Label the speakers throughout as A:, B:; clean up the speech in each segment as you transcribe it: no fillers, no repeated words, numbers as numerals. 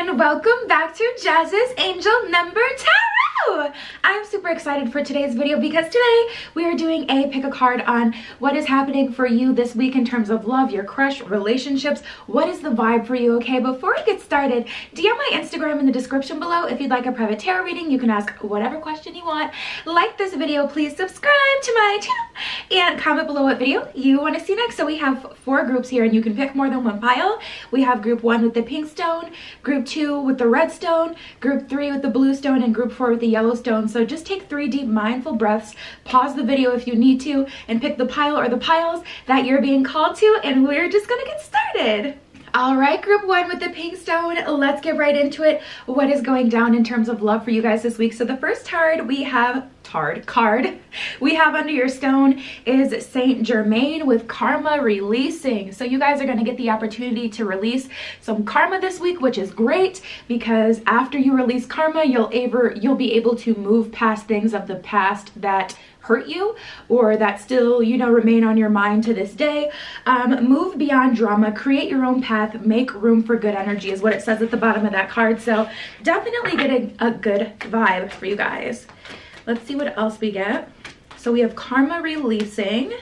A: and welcome back to Jazz's Angel Number Tarot. I'm super excited for today's video because today we are doing a pick a card on what is happening for you this week in terms of love, your crush, relationships. What is the vibe for you, okay? Before we get started, DM my Instagram in the description below if you'd like a private tarot reading. You can ask whatever question you want. Like this video, please subscribe to my channel, and comment below what video you want to see next. So we have 4 groups here and you can pick more than one pile. We have group 1 with the pink stone, group 2 with the red stone, group 3 with the blue stone, and group 4 with the yellow stone. So just take 3 deep mindful breaths, pause the video if you need to, and pick the pile or the piles that you're being called to, and we're just gonna get started. All right, group 1 with the pink stone, let's get right into it. What is going down in terms of love for you guys this week? So the first card we have under your stone is Saint Germain with karma releasing. So you guys are going to get the opportunity to release some karma this week, which is great because after you release karma, you'll be able to move past things of the past that hurt you or that still, you know, remain on your mind to this day. Move beyond drama, create your own path, make room for good energy is what it says at the bottom of that card. So definitely getting a good vibe for you guys. Let's see what else we get. So we have karma releasing.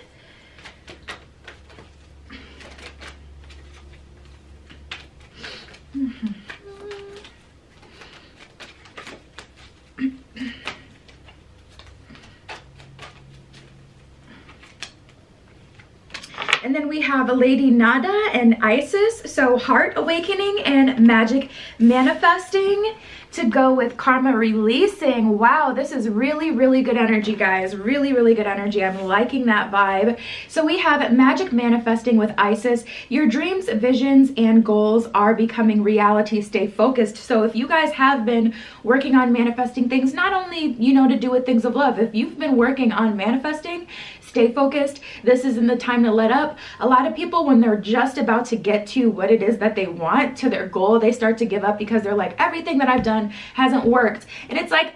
A: And then we have Lady Nada and Isis. So heart awakening and magic manifesting to go with karma releasing. Wow, this is really, really good energy, guys. Really, really good energy. I'm liking that vibe. So we have magic manifesting with Isis. Your dreams, visions, and goals are becoming reality. Stay focused. So if you guys have been working on manifesting things, not only, you know, to do with things of love, if you've been working on manifesting, stay focused. This isn't the time to let up. A lot of people, when they're just about to get to what it is that they want, to their goal, they start to give up because they're like, everything that I've done hasn't worked. And it's like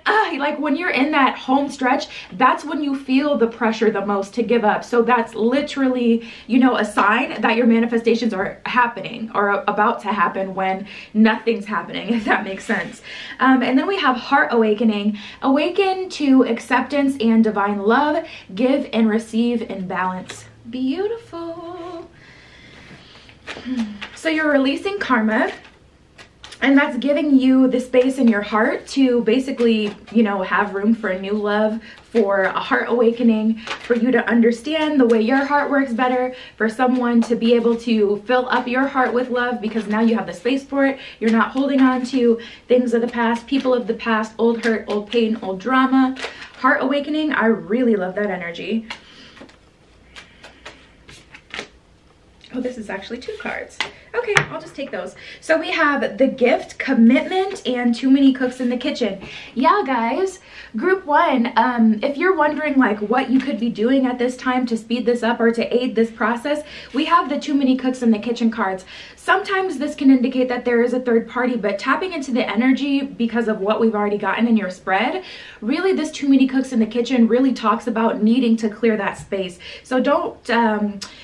A: when you're in that home stretch, that's when you feel the pressure the most to give up. So that's literally, you know, a sign that your manifestations are happening or about to happen when nothing's happening, if that makes sense. And then we have heart awakening. Awaken to acceptance and divine love. Give and receive in balance. Beautiful. So you're releasing karma, and that's giving you the space in your heart to basically, you know, have room for a new love, for a heart awakening, for you to understand the way your heart works better, for someone to be able to fill up your heart with love because now you have the space for it. You're not holding on to things of the past, people of the past, old hurt, old pain, old drama. Heart awakening, I really love that energy. Oh, this is actually 2 cards. Okay, I'll just take those. So we have the gift, commitment, and too many cooks in the kitchen. Yeah, guys, group 1, if you're wondering like what you could be doing at this time to speed this up or to aid this process, we have the too many cooks in the kitchen cards. Sometimes this can indicate that there is a third party, but tapping into the energy because of what we've already gotten in your spread, really this too many cooks in the kitchen really talks about needing to clear that space. So don't,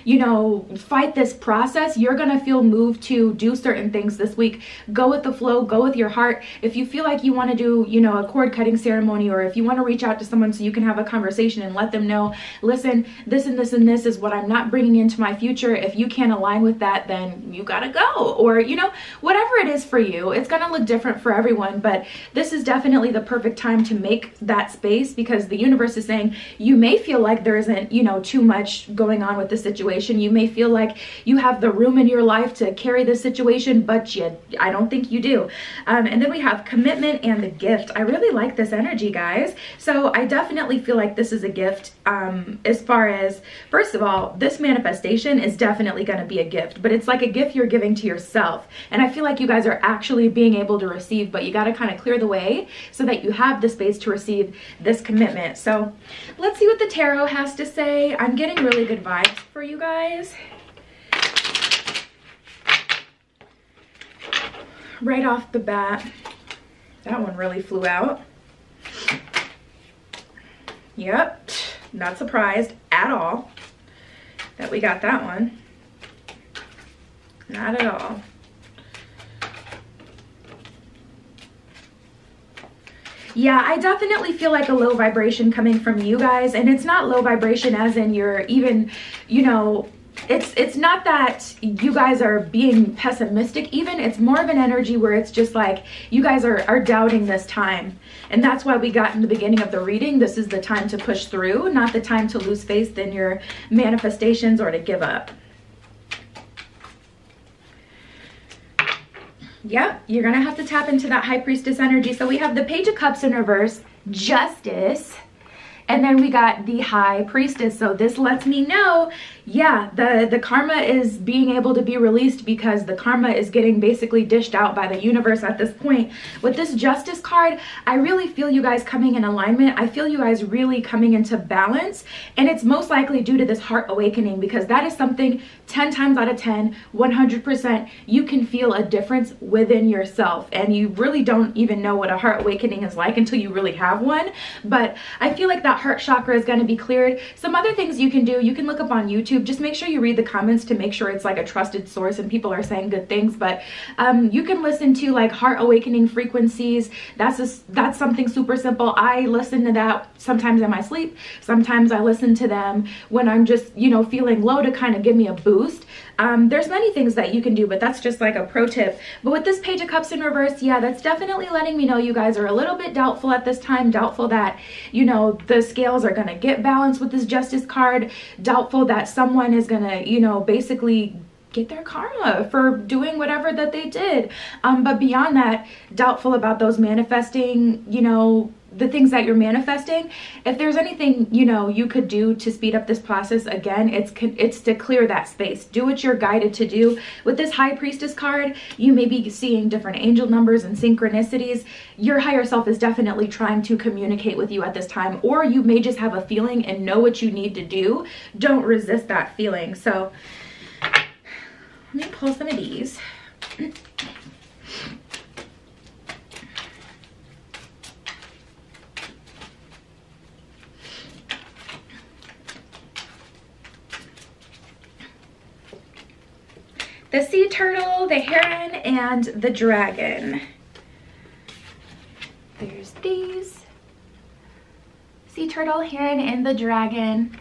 A: you know, fight this process. You're gonna feel moved to do certain things this week. Go with the flow, go with your heart. If you feel like you want to do, you know, a cord cutting ceremony, or if you want to reach out to someone so you can have a conversation and let them know, listen, this and this and this is what I'm not bringing into my future. If you can't align with that, then you gotta go. Or, you know, whatever it is for you, it's gonna look different for everyone, but this is definitely the perfect time to make that space because the universe is saying you may feel like there isn't, you know, too much going on with the situation. You may feel like you have the room in your life to carry this situation, but I don't think you do. And then we have commitment and the gift. I really like this energy, guys. So I definitely feel like this is a gift. As far as, first of all, this manifestation is definitely going to be a gift, but it's like a gift you're giving to yourself. And I feel like you guys are actually being able to receive, but you got to kind of clear the way so that you have the space to receive this commitment. So let's see what the tarot has to say. I'm getting really good vibes for you guys. Right off the bat, that one really flew out. Yep, not surprised at all that we got that one. Not at all. Yeah, I definitely feel like a low vibration coming from you guys, and it's not low vibration as in you're even, you know, it's not that you guys are being pessimistic even. It's more of an energy where it's just like you guys are doubting this time. And that's why we got in the beginning of the reading, this is the time to push through, not the time to lose faith in your manifestations or to give up. Yeah, you're gonna have to tap into that High Priestess energy. So we have the Page of Cups in reverse, Justice, and then we got the High Priestess. So this lets me know, yeah, the karma is being able to be released because the karma is getting basically dished out by the universe at this point. With this Justice card, I really feel you guys coming in alignment. I feel you guys really coming into balance, and it's most likely due to this heart awakening, because that is something 10 times out of 10, 100%, you can feel a difference within yourself, and you really don't even know what a heart awakening is like until you really have one. But I feel like that heart chakra is going to be cleared. Some other things you can do, you can look up on YouTube. Just make sure you read the comments to make sure it's like a trusted source and people are saying good things. But you can listen to like heart awakening frequencies. That's something super simple. I listen to that sometimes in my sleep. Sometimes I listen to them when I'm just, you know, feeling low to kind of give me a boost. There's many things that you can do, but that's just like a pro tip. But with this Page of Cups in reverse, yeah, that's definitely letting me know you guys are a little bit doubtful at this time, doubtful that, you know, the scales are going to get balanced with this Justice card, doubtful that someone is going to, you know, basically get their karma for doing whatever that they did. But beyond that, doubtful about those manifesting, you know, the things that you're manifesting. If there's anything, you know, you could do to speed up this process, again, it's to clear that space. Do what you're guided to do. With this High Priestess card, you may be seeing different angel numbers and synchronicities. Your higher self is definitely trying to communicate with you at this time, or you may just have a feeling and know what you need to do. Don't resist that feeling. So let me pull some of these. The Sea Turtle, the Heron, and the Dragon. There's these. Sea Turtle, Heron, and the Dragon.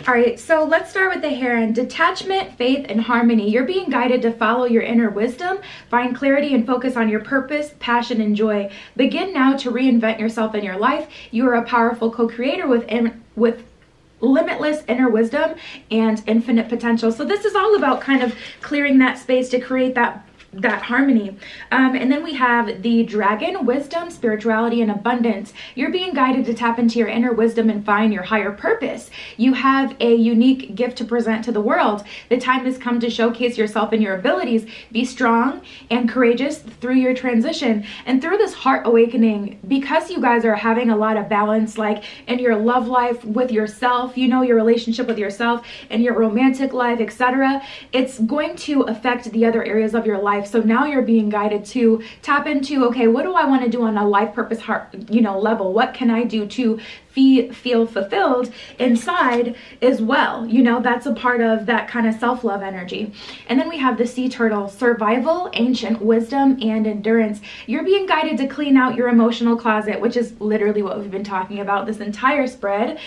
A: All right, so let's start with the Heron. Detachment, faith, and harmony. You're being guided to follow your inner wisdom, find clarity, and focus on your purpose, passion, and joy. Begin now to reinvent yourself in your life. You are a powerful co-creator with limitless inner wisdom and infinite potential. So this is all about kind of clearing that space to create that harmony. And then we have the Dragon, wisdom, spirituality, and abundance. You're being guided to tap into your inner wisdom and find your higher purpose. You have a unique gift to present to the world. The time has come to showcase yourself and your abilities. Be strong and courageous through your transition and through this heart awakening, because you guys are having a lot of balance, like in your love life with yourself, you know, your relationship with yourself and your romantic life, etc. It's going to affect the other areas of your life. So now you're being guided to tap into, okay, what do I want to do on a life purpose heart, you know, level? What can I do to feel fulfilled inside as well? You know, that's a part of that kind of self-love energy. And then we have the Sea Turtle, survival, ancient wisdom, and endurance. You're being guided to clean out your emotional closet, which is literally what we've been talking about this entire spread.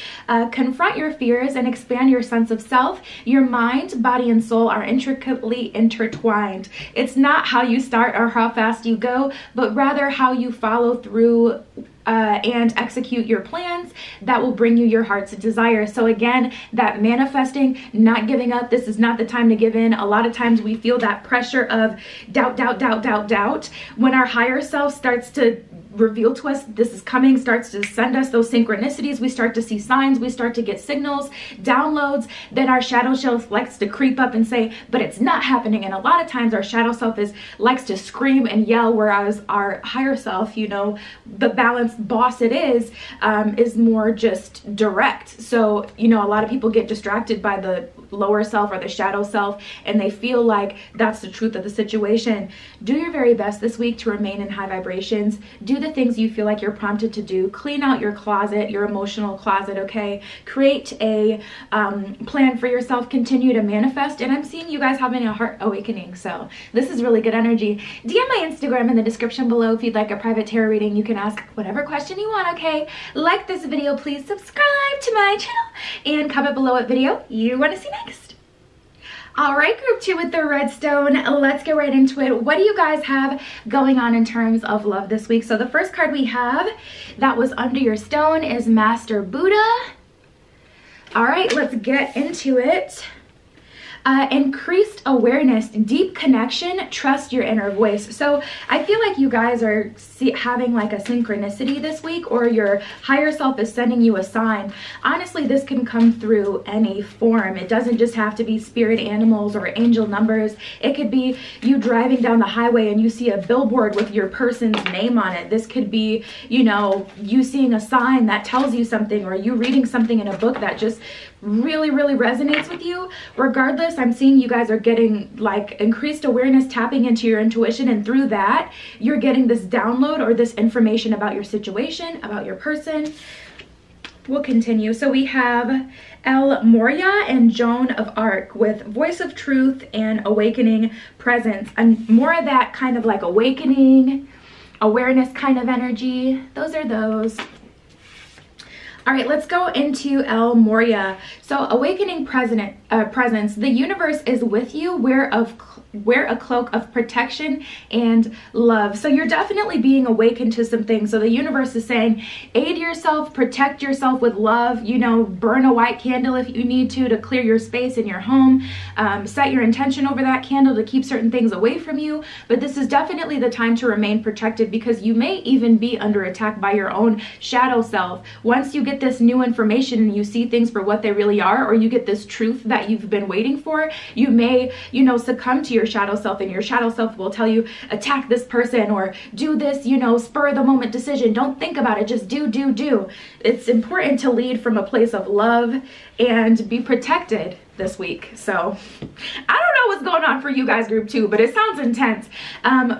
A: Confront your fears and expand your sense of self. Your mind, body, and soul are intricately intertwined. It's not how you start or how fast you go, but rather how you follow through and execute your plans that will bring you your heart's desire. So again, that manifesting, not giving up. This is not the time to give in. A lot of times we feel that pressure of doubt. When our higher self starts to reveal to us this is coming, starts to send us those synchronicities, we start to see signs, we start to get signals, downloads, then our shadow self likes to creep up and say, but it's not happening. And a lot of times our shadow self likes to scream and yell, whereas our higher self, you know, the balanced boss it is more just direct. So, you know, a lot of people get distracted by the lower self or the shadow self, and they feel like that's the truth of the situation. Do your very best this week to remain in high vibrations. Do the things you feel like you're prompted to do. Clean out your closet, your emotional closet, okay? Create a plan for yourself. Continue to manifest. And I'm seeing you guys having a heart awakening. So this is really good energy. DM my Instagram in the description below if you'd like a private tarot reading. You can ask whatever question you want, okay? Like this video, please subscribe to my channel, and comment below what video you want to see next. All right, group 2 with the red stone, let's get right into it. What do you guys have going on in terms of love this week? So the first card we have that was under your stone is Master Buddha. All right, let's get into it. Increased awareness, deep connection, trust your inner voice. So I feel like you guys are having like a synchronicity this week, or your higher self is sending you a sign. Honestly, this can come through any form. It doesn't just have to be spirit animals or angel numbers. It could be you driving down the highway and you see a billboard with your person's name on it. This could be, you know, you seeing a sign that tells you something, or you reading something in a book that just really resonates with you. Regardless, I'm seeing you guys are getting like increased awareness, tapping into your intuition, and through that you're getting this download or this information about your situation, about your person. We'll continue. So we have El Moria and Joan of Arc with Voice of Truth and Awakening Presence, and more of that kind of like awakening, awareness kind of energy. Those are those. All right, let's go into El Moria. So awakening presence. The universe is with you. Wear a cloak of protection and love. So you're definitely being awakened to some things. So the universe is saying, aid yourself, protect yourself with love, you know, burn a white candle if you need to clear your space in your home. Set your intention over that candle to keep certain things away from you. But this is definitely the time to remain protected, because you may even be under attack by your own shadow self. Once you get this new information and you see things for what they really are, or you get this truth that you've been waiting for, you may, you know, succumb to your shadow self, and your shadow self will tell you, attack this person or do this, you know, spur of the moment decision. Don't think about it, just do. It's important to lead from a place of love and be protected this week. So I don't know what's going on for you guys, group 2, but it sounds intense.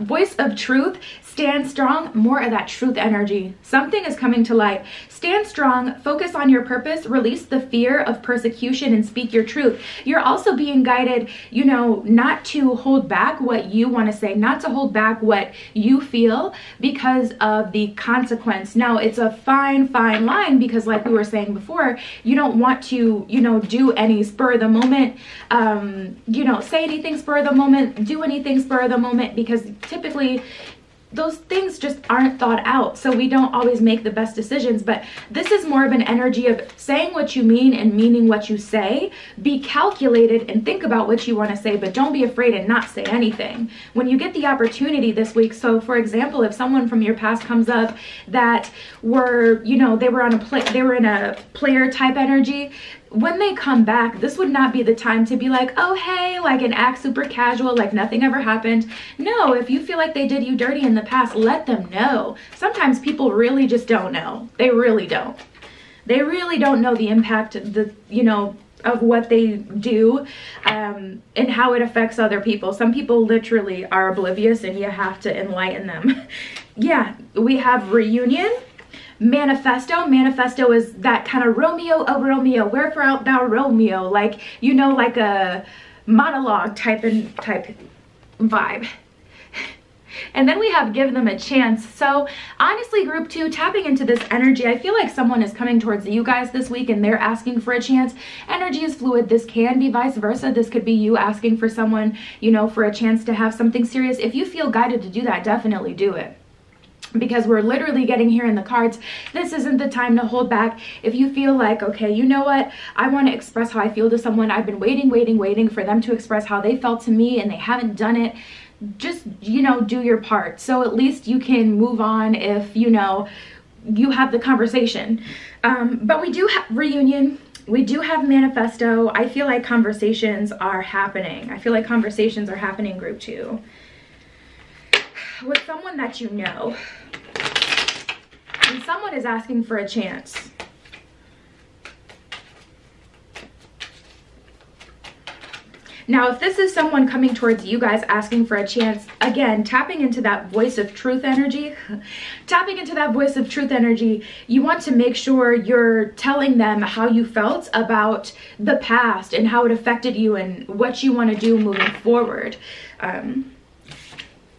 A: Voice of Truth. Stand strong, more of that truth energy. Something is coming to light. Stand strong, focus on your purpose, release the fear of persecution, and speak your truth. You're also being guided, you know, not to hold back what you want to say, not to hold back what you feel because of the consequence. Now, it's a fine line, because like we were saying before, you don't want to, you know, do any spur of the moment, you know, say anything spur of the moment, do anything spur of the moment, because typically those things just aren't thought out, so we don't always make the best decisions. But this is more of an energy of saying what you mean and meaning what you say. Be calculated and think about what you want to say, but don't be afraid and not say anything when you get the opportunity this week. So for example, if someone from your past comes up that were, you know, they were in a player type energy, when they come back, this would not be the time to be like, oh hey, like, and act super casual like nothing ever happened. No, if you feel like they did you dirty in the past, let them know. Sometimes people really just don't know. They really don't. They really don't know the impact of the, you know, of what they do, and how it affects other people. Some people literally are oblivious, and you have to enlighten them. Yeah, we have Reunion. Manifesto is that kind of Romeo, oh Romeo, wherefore art thou, Romeo, like, you know, like a monologue type vibe. And then we have give them a chance. So honestly, group 2, tapping into this energy, I feel like someone is coming towards you guys this week and they're asking for a chance. Energy is fluid. This can be vice versa. This could be you asking for someone, you know, for a chance to have something serious. If you feel guided to do that, definitely do it, because we're literally getting here in the cards. This isn't the time to hold back. If you feel like, okay, you know what, I want to express how I feel to someone, I've been waiting for them to express how they felt to me and they haven't done it, just, you know, do your part. So at least you can move on if, you know, you have the conversation. But we do have Reunion. We do have Manifesto. I feel like conversations are happening. Group 2. With someone that you know. And someone is asking for a chance. Now, if this is someone coming towards you guys asking for a chance, again, tapping into that voice of truth energy, you want to make sure you're telling them how you felt about the past and how it affected you and what you want to do moving forward.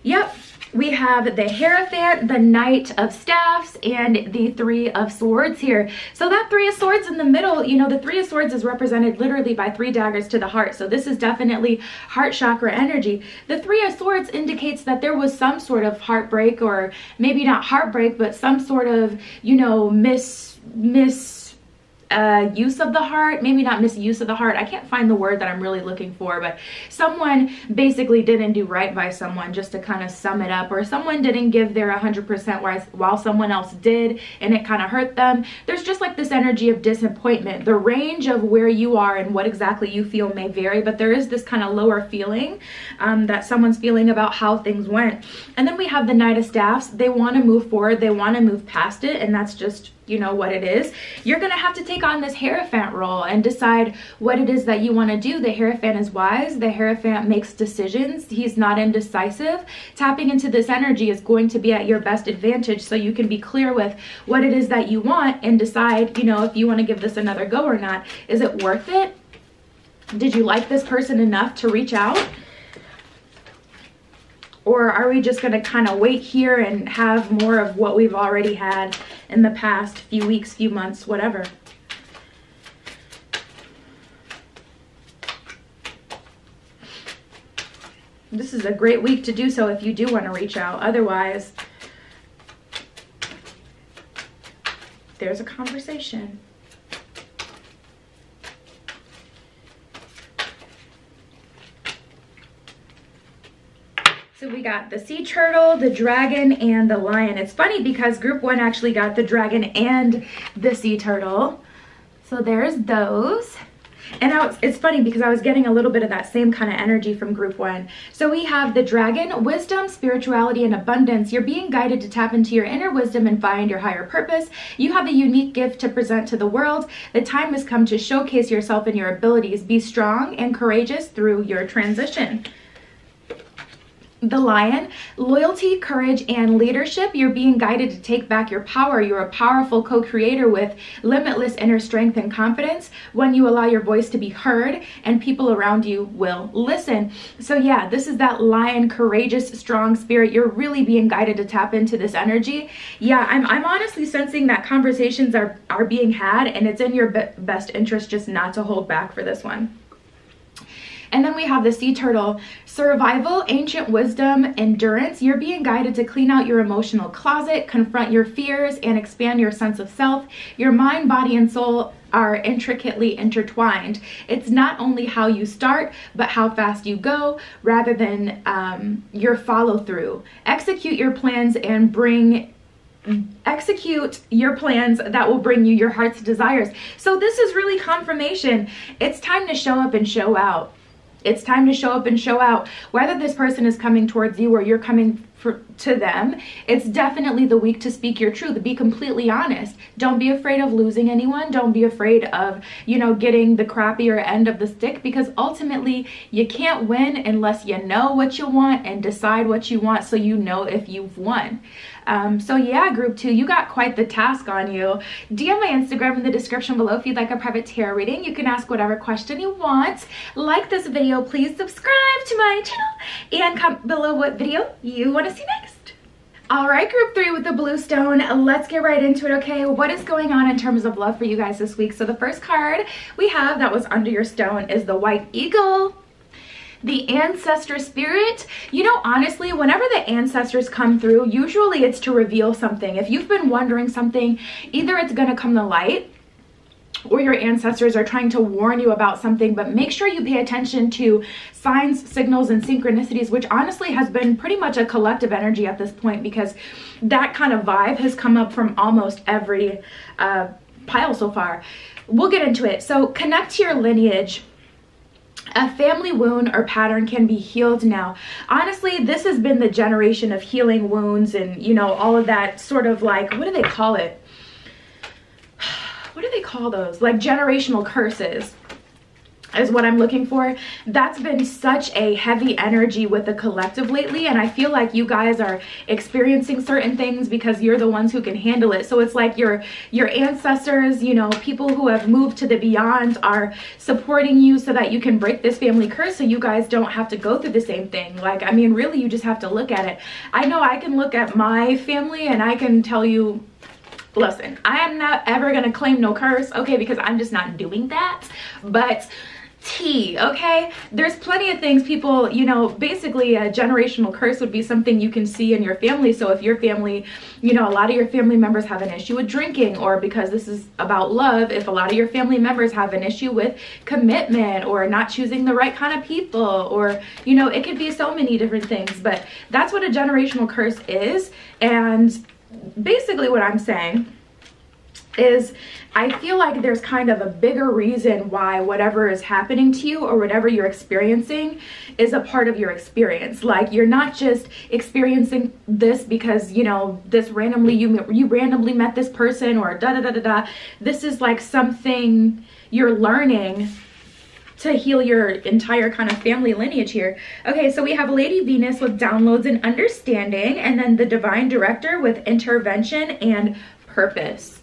A: Yep. We have the Hierophant, the Knight of Staffs, and the Three of Swords here. So that Three of Swords in the middle, you know, the Three of Swords is represented literally by 3 daggers to the heart. So this is definitely heart chakra energy. The Three of Swords indicates that there was some sort of heartbreak, or maybe not heartbreak, but some sort of, you know, use of the heart, maybe not misuse of the heart. I can't find the word that I'm really looking for, but someone basically didn't do right by someone, just to kind of sum it up, or someone didn't give their 100% while someone else did, and it kind of hurt them. There's just like this energy of disappointment. The range of where you are and what exactly you feel may vary, but there is this kind of lower feeling that someone's feeling about how things went. And then we have the Knight of Staffs. They want to move forward, they want to move past it, and that's just, you know, what it is. You're gonna have to take on this Hierophant role and decide what it is that you want to do. The Hierophant is wise. The Hierophant makes decisions. He's not indecisive. Tapping into this energy is going to be at your best advantage, so you can be clear with what it is that you want and decide, you know, if you want to give this another go or not. Is it worth it? Did you like this person enough to reach out? Or are we just going to kind of wait here and have more of what we've already had in the past few weeks, few months, whatever? This is a great week to do so if you do want to reach out. Otherwise, there's a conversation. So we got the sea turtle, the dragon, and the lion. It's funny because group 1 actually got the dragon and the sea turtle. So there's those. And now it's funny because I was getting a little bit of that same kind of energy from group 1. So we have the dragon, wisdom, spirituality, and abundance. You're being guided to tap into your inner wisdom and find your higher purpose. You have a unique gift to present to the world. The time has come to showcase yourself and your abilities. Be strong and courageous through your transition. The lion, loyalty, courage, and leadership. You're being guided to take back your power. You're a powerful co-creator with limitless inner strength and confidence when you allow your voice to be heard, and people around you will listen. So yeah, this is that lion, courageous, strong spirit. You're really being guided to tap into this energy. Yeah, I'm honestly sensing that conversations are being had, and it's in your best interest just not to hold back for this one. And then we have the sea turtle, survival, ancient wisdom, endurance. You're being guided to clean out your emotional closet, confront your fears, and expand your sense of self. Your mind, body, and soul are intricately intertwined. It's not only how you start, but how fast you go, rather than your follow through. Execute your plans that will bring you your heart's desires. So this is really confirmation. It's time to show up and show out. It's time to show up and show out. Whether this person is coming towards you or you're coming to them, it's definitely the week to speak your truth. Be completely honest. Don't be afraid of losing anyone. Don't be afraid of, you know, getting the crappier end of the stick, because ultimately you can't win unless you know what you want and decide what you want, so you know if you've won. So yeah, group 2, you got quite the task on you. DM my Instagram in the description below if you'd like a private tarot reading. You can ask whatever question you want. Like this video, please subscribe to my channel, and comment below what video you want to see next. All right, group 3 with the blue stone, let's get right into it, okay? What is going on in terms of love for you guys this week? So the first card we have that was under your stone is the white eagle. The ancestor spirit. You know, honestly, whenever the ancestors come through, usually it's to reveal something. If you've been wondering something, either it's going to come to light, or your ancestors are trying to warn you about something. But make sure you pay attention to signs, signals, and synchronicities, which honestly has been pretty much a collective energy at this point, because that kind of vibe has come up from almost every pile so far. We'll get into it. So connect to your lineage. A family wound or pattern can be healed now. Honestly, this has been the generation of healing wounds and, you know, all of that sort of like, what do they call it? What do they call those? Like generational curses. is what I'm looking for. That's been such a heavy energy with the collective lately, and I feel like you guys are experiencing certain things because you're the ones who can handle it. So it's like your ancestors, you know, people who have moved to the beyond are supporting you so that you can break this family curse, so you guys don't have to go through the same thing. Like, I mean, really, you just have to look at it. I know I can look at my family and I can tell you, listen, I am not ever gonna claim no curse, okay, because I'm just not doing that. But okay, there's plenty of things people, you know, basically a generational curse would be something you can see in your family. So if your family, you know, a lot of your family members have an issue with drinking, or because this is about love, if a lot of your family members have an issue with commitment or not choosing the right kind of people, or, you know, it could be so many different things. But that's what a generational curse is. And basically what I'm saying is, I feel like there's kind of a bigger reason why whatever is happening to you or whatever you're experiencing is a part of your experience. Like, you're not just experiencing this because, you know, this randomly, you randomly met this person or da da da da da. This is like something you're learning to heal your entire kind of family lineage here. Okay, so we have Lady Venus with downloads and understanding, and then the Divine Director with intervention and purpose.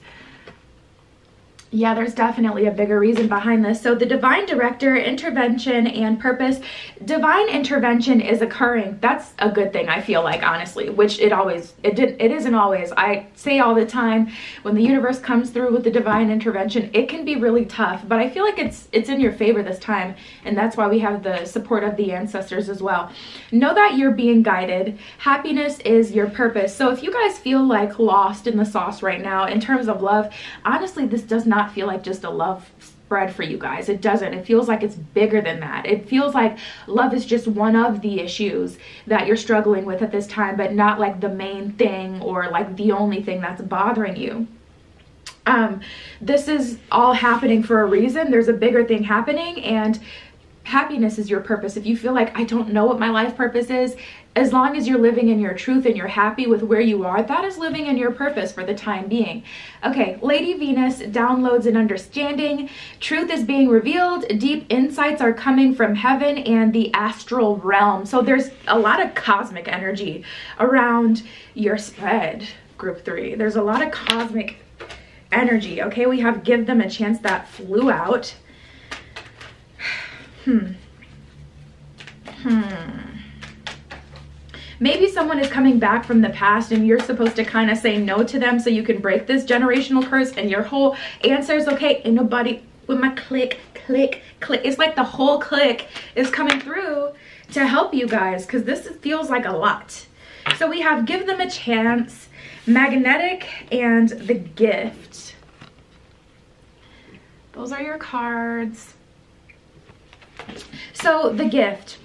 A: Yeah, there's definitely a bigger reason behind this. So the Divine Director, intervention, and purpose. Divine intervention is occurring. That's a good thing, I feel like, honestly, which it isn't always. I say all the time, when the universe comes through with the divine intervention, it can be really tough, but I feel like it's in your favor this time, and that's why we have the support of the ancestors as well. Know that you're being guided. Happiness is your purpose. So if you guys feel like lost in the sauce right now in terms of love, honestly, this does not feel like just a love spread for you guys. It doesn't. It feels like it's bigger than that. It feels like love is just one of the issues that you're struggling with at this time, but not like the main thing or like the only thing that's bothering you. This is all happening for a reason. There's a bigger thing happening, and happiness is your purpose. If you feel like, I don't know what my life purpose is, as long as you're living in your truth and you're happy with where you are, that is living in your purpose for the time being. Okay, Lady Venus, downloads and understanding. Truth is being revealed. Deep insights are coming from heaven and the astral realm. So there's a lot of cosmic energy around your spread, group 3. There's a lot of cosmic energy. Okay, we have give them a chance that flew out. Maybe someone is coming back from the past and you're supposed to kind of say no to them so you can break this generational curse, and your whole answer is, okay, ain't nobody with my click. It's like the whole click is coming through to help you guys, because this feels like a lot. So we have give them a chance, magnetic, and the gift. Those are your cards. So the gift,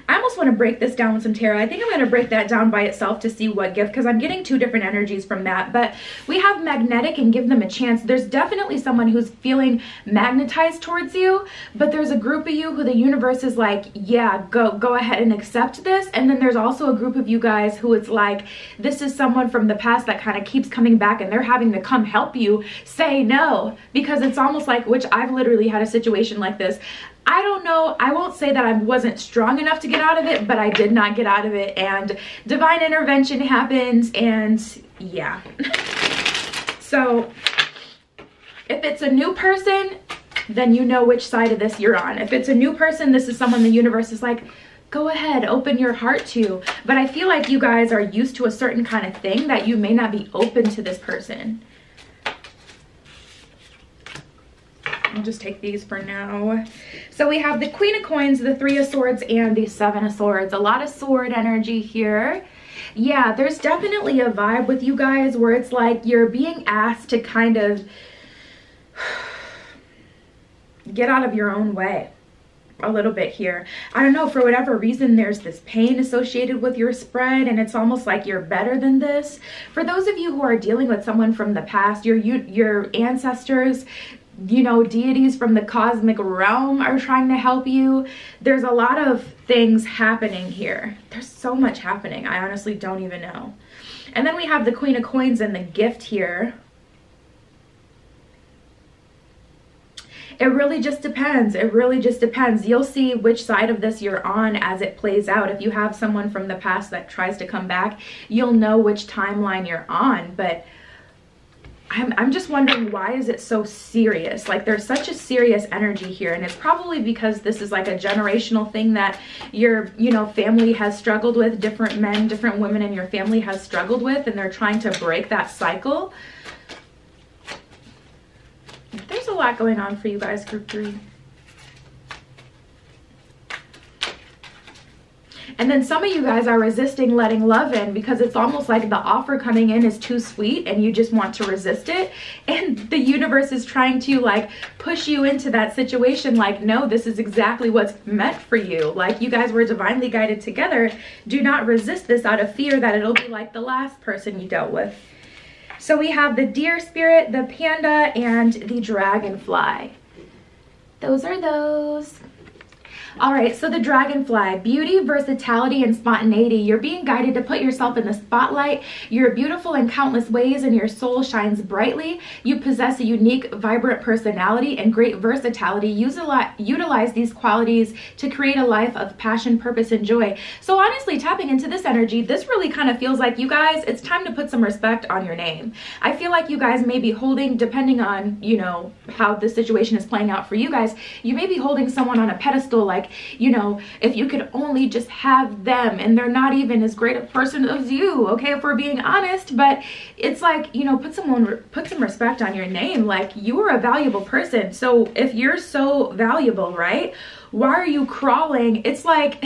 A: I almost want to break this down with some tarot. I think I'm going to break that down by itself to see what gift, because I'm getting 2 different energies from that. But we have magnetic and give them a chance. There's definitely someone who's feeling magnetized towards you, but there's a group of you who the universe is like, yeah, go ahead and accept this. And then there's also a group of you guys who it's like, this is someone from the past that kind of keeps coming back, and they're having to come help you say no, because it's almost like, which I've literally had a situation like this. I don't know, I won't say that I wasn't strong enough to get out of it, but I did not get out of it, and divine intervention happens, and yeah. So if it's a new person, then you know which side of this you're on. If it's a new person, this is someone the universe is like, go ahead, open your heart to. But I feel like you guys are used to a certain kind of thing that you may not be open to this person. I'll just take these for now. So we have the Queen of Coins, the 3 of Swords, and the 7 of Swords. A lot of sword energy here. Yeah, there's definitely a vibe with you guys where it's like you're being asked to kind of get out of your own way a little bit here. I don't know, for whatever reason, there's this pain associated with your spread, and it's almost like you're better than this. For those of you who are dealing with someone from the past, your ancestors, you know, deities from the cosmic realm are trying to help you. There's a lot of things happening here. There's so much happening. I honestly don't even know. And then we have the Queen of Coins and the gift here. It really just depends. It really just depends. You'll see which side of this you're on as it plays out. If you have someone from the past that tries to come back, you'll know which timeline you're on. But I'm just wondering, why is it so serious? Like, there's such a serious energy here, and it's probably because this is like a generational thing that your, you know, family has struggled with. Different men, different women in your family has struggled with, and they're trying to break that cycle. There's a lot going on for you guys, group 3. And then some of you guys are resisting letting love in because it's almost like the offer coming in is too sweet and you just want to resist it. And the universe is trying to like push you into that situation like, no, this is exactly what's meant for you. Like, you guys were divinely guided together. Do not resist this out of fear that it'll be like the last person you dealt with. So we have the deer spirit, the panda, and the dragonfly. Those are those. All right, so the dragonfly, beauty, versatility, and spontaneity. You're being guided to put yourself in the spotlight. You're beautiful in countless ways and your soul shines brightly. You possess a unique, vibrant personality and great versatility. Utilize these qualities to create a life of passion, purpose, and joy. So honestly, tapping into this energy, this really kind of feels like, you guys, it's time to put some respect on your name. I feel like you guys may be holding, depending on, you know, how the situation is playing out for you guys, you may be holding someone on a pedestal like, you know, if you could only just have them, and they're not even as great a person as you, okay, if we're being honest. But it's like, you know, put some respect on your name. Like, you are a valuable person. So if you're so valuable, right, why are you crawling? It's like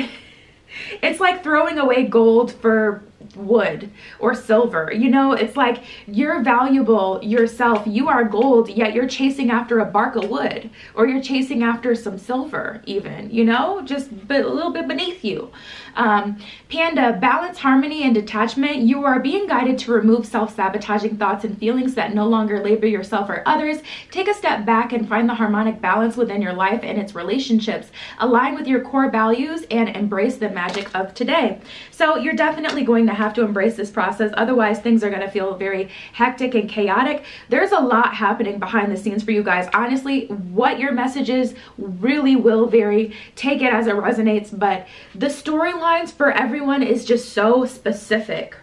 A: throwing away gold for wood or silver, you know. It's like, you're valuable yourself, you are gold, yet you're chasing after a bark of wood, or you're chasing after some silver even, you know, just a little bit beneath you. Panda, balance, harmony, and detachment. You are being guided to remove self-sabotaging thoughts and feelings that no longer label yourself or others. Take a step back and find the harmonic balance within your life and its relationships. Align with your core values and embrace the magic of today. So you're definitely going to have to embrace this process, otherwise things are going to feel very hectic and chaotic. There's a lot happening behind the scenes for you guys. Honestly, what your message is really will vary. Take it as it resonates, but the storylines for everyone is just so specific.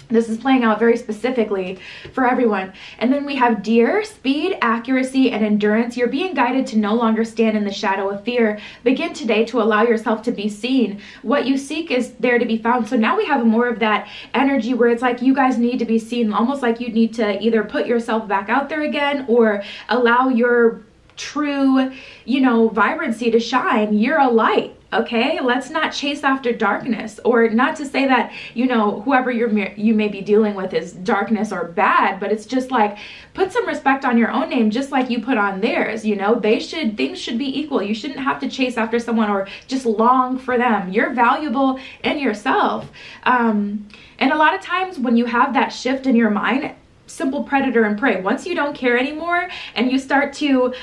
A: This is playing out very specifically for everyone. And then we have deer, speed, accuracy, and endurance. You're being guided to no longer stand in the shadow of fear. Begin today to allow yourself to be seen. What you seek is there to be found. So now we have more of that energy where it's like, you guys need to be seen, almost like you need to either put yourself back out there again or allow your true, you know, vibrancy to shine. You're a light. Okay, let's not chase after darkness, or not to say that, you know, whoever you may be dealing with is darkness or bad, but it's just like, put some respect on your own name, just like you put on theirs. You know, things should be equal. You shouldn't have to chase after someone or just long for them. You're valuable in yourself. And a lot of times when you have that shift in your mind, simple predator and prey. Once you don't care anymore and you start to,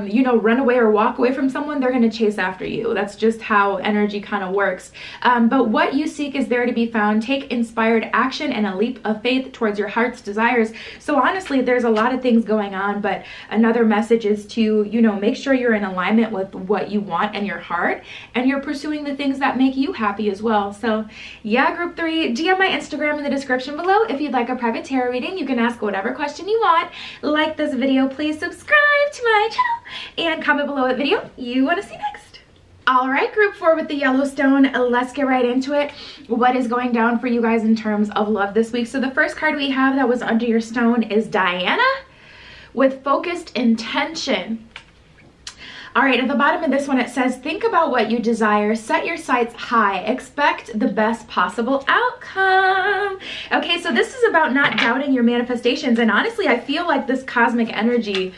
A: you know, run away or walk away from someone, they're going to chase after you. That's just how energy kind of works. But what you seek is there to be found. Take inspired action and a leap of faith towards your heart's desires. So honestly, there's a lot of things going on, but another message is to, you know, make sure you're in alignment with what you want in your heart, and you're pursuing the things that make you happy as well. So yeah, group 3, DM my Instagram in the description below if you'd like a private tarot reading. You can ask whatever question you want. Like this video, please subscribe to my channel, and comment below what video you want to see next. All right, group 4 with the Yellowstone, let's get right into it. What is going down for you guys in terms of love this week? So the first card we have that was under your stone is Diana with focused intention. All right, at the bottom of this one, it says, think about what you desire, set your sights high, expect the best possible outcome. Okay, so this is about not doubting your manifestations. And honestly, I feel like this cosmic energy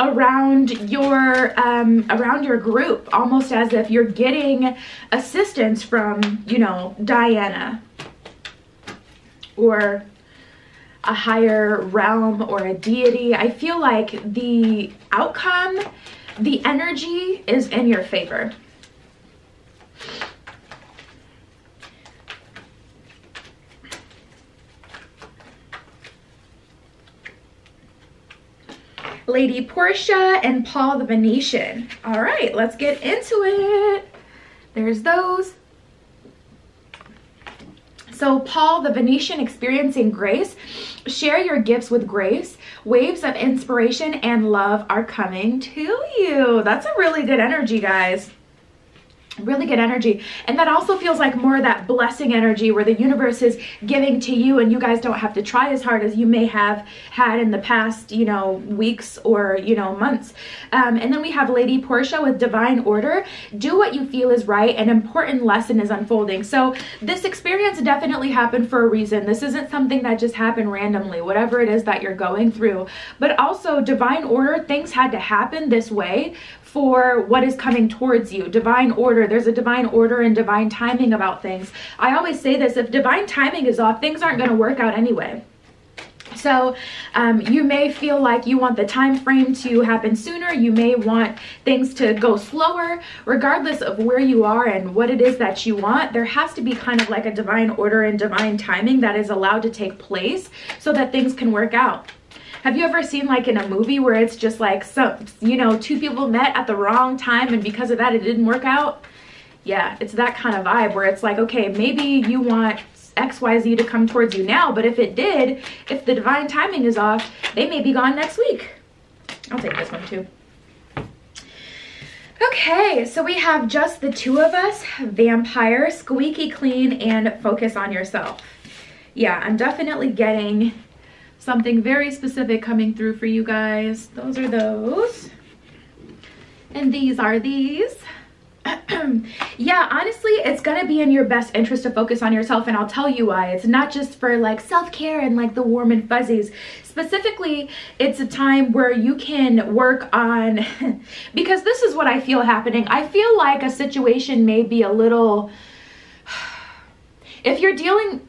A: around your group, almost as if you're getting assistance from, you know, Diana or a higher realm or a deity. I feel like the outcome, the energy is in your favor. Lady Portia, and Paul the Venetian. All right, let's get into it. There's those. So Paul the Venetian, experiencing grace. Share your gifts with grace. Waves of inspiration and love are coming to you. That's a really good energy, guys. Really good energy. And that also feels like more of that blessing energy where the universe is giving to you and you guys don't have to try as hard as you may have had in the past, you know, weeks or, you know, months. And then we have Lady Portia with divine order. Do what you feel is right. An important lesson is unfolding. So this experience definitely happened for a reason. This isn't something that just happened randomly, whatever it is that you're going through. But also divine order, things had to happen this way for what is coming towards you. Divine order. There's a divine order and divine timing about things. I always say this, if divine timing is off, things aren't going to work out anyway. So you may feel like you want the time frame to happen sooner. You may want things to go slower. Regardless of where you are and what it is that you want, there has to be kind of like a divine order and divine timing that is allowed to take place so that things can work out. Have you ever seen like in a movie where it's just like some, you know, two people met at the wrong time and because of that it didn't work out? Yeah, it's that kind of vibe where it's like, okay, maybe you want XYZ to come towards you now, but if it did, if the divine timing is off, they may be gone next week. I'll take this one too. Okay, so we have just the two of us, vampire, squeaky clean, and focus on yourself. Yeah, I'm definitely getting something very specific coming through for you guys. Those are those. And these are these. Yeah, honestly, it's gonna be in your best interest to focus on yourself, and I'll tell you why. It's not just for like self-care and like the warm and fuzzies. Specifically, it's a time where you can work on, because this is what I feel happening. I feel like a situation may be a little, if you're dealing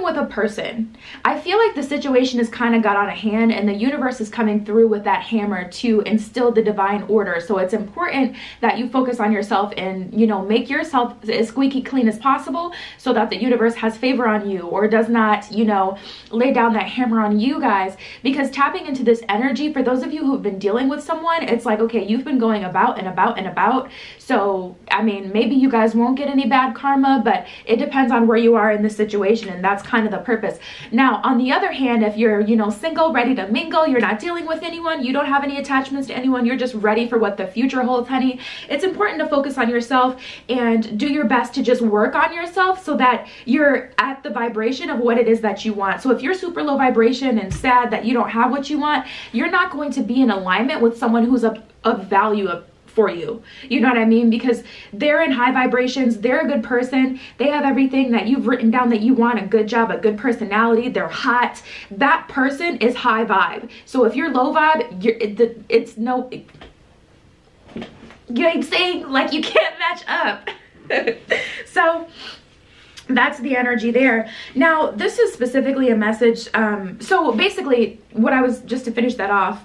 A: with a person, I feel like the situation has kind of got out of hand and the universe is coming through with that hammer to instill the divine order. So it's important that you focus on yourself and, you know, make yourself as squeaky clean as possible so that the universe has favor on you or does not, you know, lay down that hammer on you guys. Because tapping into this energy, for those of you who've been dealing with someone, it's like, okay, you've been going about and about and about. So, I mean, maybe you guys won't get any bad karma, but it depends on where you are in the situation. And that's kind of the purpose. Now, on the other hand, if you're, you know, single, ready to mingle, you're not dealing with anyone, you don't have any attachments to anyone, you're just ready for what the future holds, honey, it's important to focus on yourself and do your best to just work on yourself so that you're at the vibration of what it is that you want. So if you're super low vibration and sad that you don't have what you want, you're not going to be in alignment with someone who's of value for you. You know what I mean? Because they're in high vibrations, they're a good person, they have everything that you've written down that you want, a good job, a good personality, they're hot. That person is high vibe. So if you're low vibe, it's no, you know what I'm saying? Like, you can't match up. So that's the energy there. Now, this is specifically a message. So basically, what I was, just to finish that off,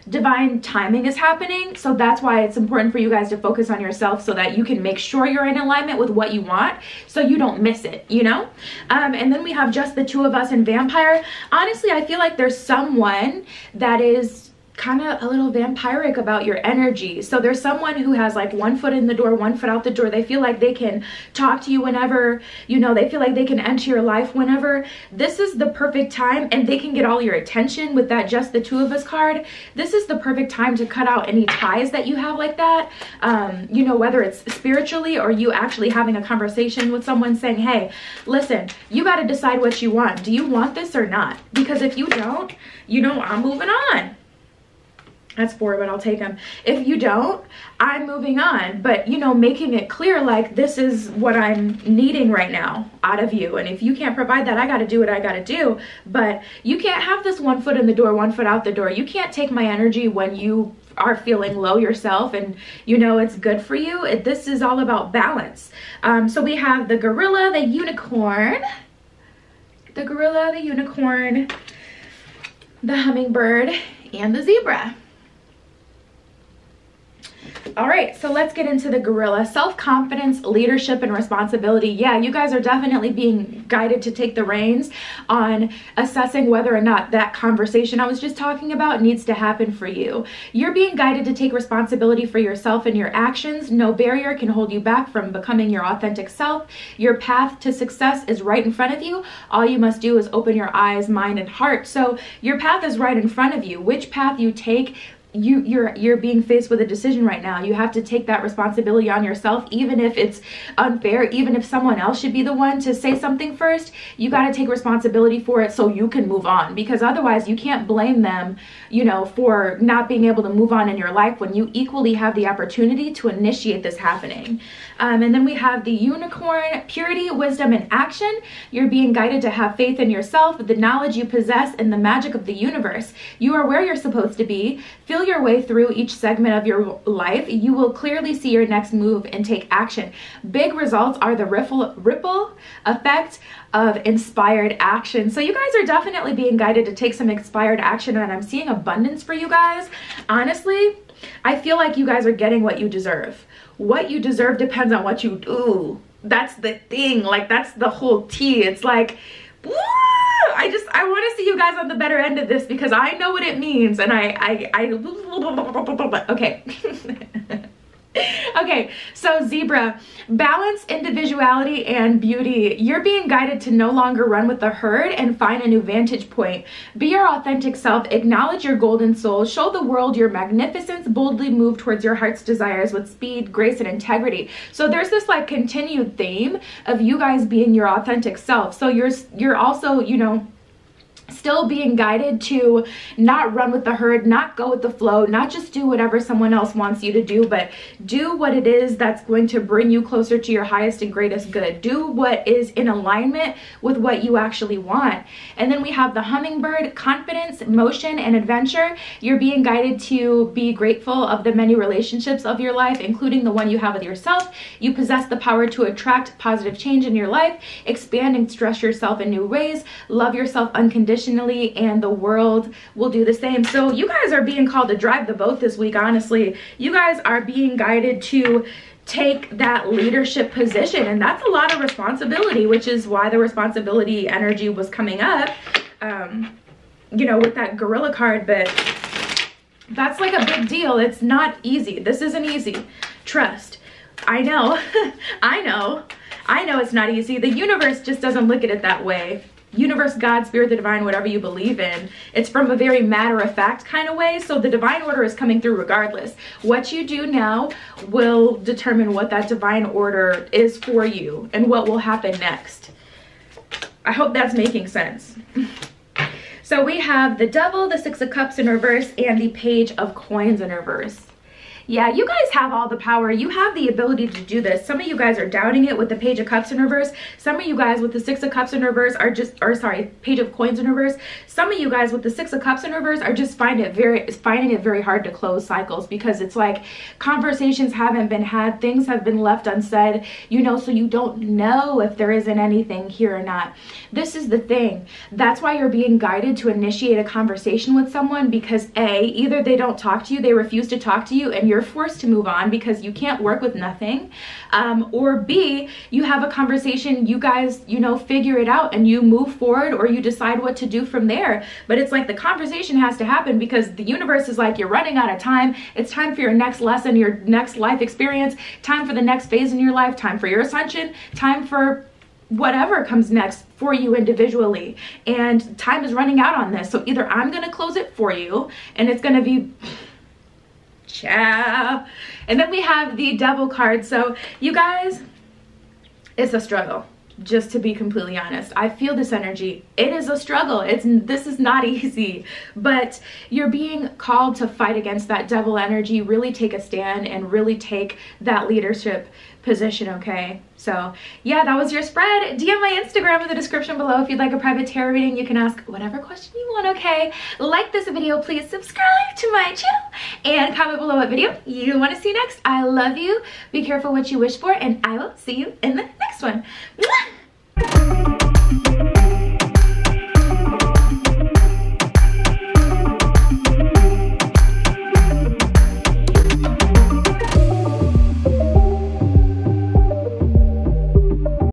A: divine timing is happening. So that's why it's important for you guys to focus on yourself so that you can make sure you're in alignment with what you want so you don't miss it, you know? And then we have just the two of us in vampire. Honestly, I feel like there's someone that is kind of a little vampiric about your energy. So there's someone who has like one foot in the door, one foot out the door. They feel like they can talk to you whenever, you know, they feel like they can enter your life whenever. This is the perfect time, and they can get all your attention with that just the two of us card. This is the perfect time to cut out any ties that you have like that. You know, whether it's spiritually or you actually having a conversation with someone saying, hey, listen, you got to decide what you want. Do you want this or not? Because if you don't, you know, I'm moving on. That's 4, but I'll take them. If you don't, I'm moving on. But, you know, making it clear, like, this is what I'm needing right now out of you. And if you can't provide that, I got to do what I got to do. But you can't have this one foot in the door, one foot out the door. You can't take my energy when you are feeling low yourself and you know it's good for you. This is all about balance. So we have the gorilla, the unicorn, the hummingbird, and the zebra. All right, so let's get into the gorilla. Self-confidence, leadership, and responsibility. Yeah, you guys are definitely being guided to take the reins on assessing whether or not that conversation I was just talking about needs to happen for you. You're being guided to take responsibility for yourself and your actions. No barrier can hold you back from becoming your authentic self. Your path to success is right in front of you. All you must do is open your eyes, mind, and heart. So your path is right in front of you. Which path you take, you're being faced with a decision right now. You have to take that responsibility on yourself, even if it's unfair, even if someone else should be the one to say something first. You got to take responsibility for it so you can move on, because otherwise you can't blame them, you know, for not being able to move on in your life when you equally have the opportunity to initiate this happening. And then we have the unicorn, purity, wisdom, and action. You're being guided to have faith in yourself, the knowledge you possess, and the magic of the universe. You are where you're supposed to be. Feel your way through each segment of your life. You will clearly see your next move and take action. Big results are the ripple effect of inspired action. So you guys are definitely being guided to take some inspired action, and I'm seeing abundance for you guys. Honestly, I feel like you guys are getting what you deserve. What you deserve depends on what you do. That's the thing. Like, that's the whole tea. It's like, woo! I want to see you guys on the better end of this, because I know what it means, and okay. Okay, so Zebra, balance, individuality, and beauty. You're being guided to no longer run with the herd and find a new vantage point. Be your authentic self, acknowledge your golden soul, show the world your magnificence, boldly move towards your heart's desires with speed, grace, and integrity. So there's this like continued theme of you guys being your authentic self. So you're also, you know, still being guided to not run with the herd, not go with the flow, not just do whatever someone else wants you to do, but do what it is that's going to bring you closer to your highest and greatest good. Do what is in alignment with what you actually want. And then we have the hummingbird, confidence, motion, and adventure. You're being guided to be grateful of the many relationships of your life, including the one you have with yourself. You possess the power to attract positive change in your life, expand and stretch yourself in new ways, love yourself unconditionally, and the world will do the same. So you guys are being called to drive the boat this week. Honestly, you guys are being guided to take that leadership position, and that's a lot of responsibility, which is why the responsibility energy was coming up, you know, with that gorilla card. But that's like a big deal. It's not easy. This isn't easy. Trust. I know. I know it's not easy. The universe just doesn't look at it that way. Universe, God, spirit, the divine, whatever you believe in, it's from a very matter-of-fact kind of way. So the divine order is coming through regardless. What you do now will determine what that divine order is for you and what will happen next. I hope that's making sense. So we have the Devil, the Six of Cups in reverse, and the Page of Coins in reverse. Yeah, you guys have all the power. You have the ability to do this. Some of you guys are doubting it with the Page of Cups in reverse. Some of you guys with the Six of Cups in reverse are just, or sorry, Page of Coins in reverse. Some of you guys with the Six of Cups in reverse are just finding it very hard to close cycles, because it's like conversations haven't been had, things have been left unsaid, you know, so you don't know if there isn't anything here or not. This is the thing. That's why you're being guided to initiate a conversation with someone, because A, either they don't talk to you, they refuse to talk to you, and you're forced to move on because you can't work with nothing, or B, you have a conversation, you guys, you know, figure it out and you move forward, or you decide what to do from there. But it's like the conversation has to happen, because the universe is like, you're running out of time. It's time for your next lesson, your next life experience, time for the next phase in your life, time for your ascension, time for whatever comes next for you individually. And time is running out on this. So either I'm going to close it for you, and it's going to be ciao. And then we have the Devil card. So you guys, it's a struggle. Just to be completely honest, I feel this energy. It is a struggle. This is not easy, but you're being called to fight against that devil energy, really take a stand and really take that leadership position, okay? So yeah, that was your spread. DM my Instagram in the description below if you'd like a private tarot reading. You can ask whatever question you want, okay? Like this video, please subscribe to my channel, and comment below what video you want to see next. I love you. Be careful what you wish for, and I will see you in the next one. Mwah!